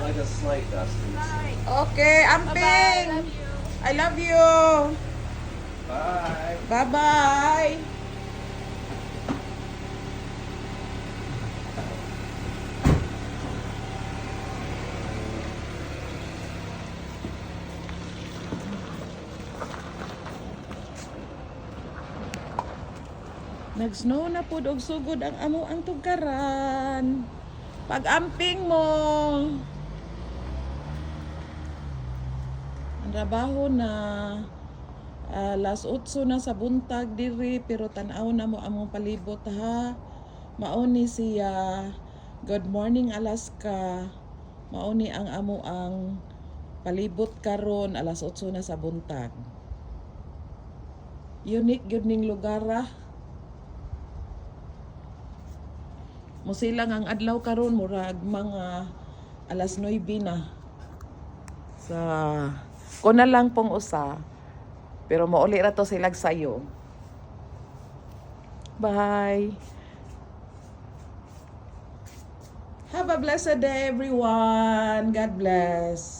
like a slight dust. Okay, Amping. I love you. Bye. Bye-bye. Nag-snow na po og sugod ang amo ang tugaran. Pag-amping mo. Ang trabaho na alas 8 na sa buntag diri pero tan-aw na mo among palibot ha. Mauni siya. Good morning Alaska. Mauni ang amo ang palibot karon alas 8 na sa buntag. Unique gyud ning lugar ah. Musilang ang adlaw karon murag mga alas 9 na. Sa ko na lang pong usa. Pero mauli ra to silag sayo. Bye. Have a blessed day everyone. God bless.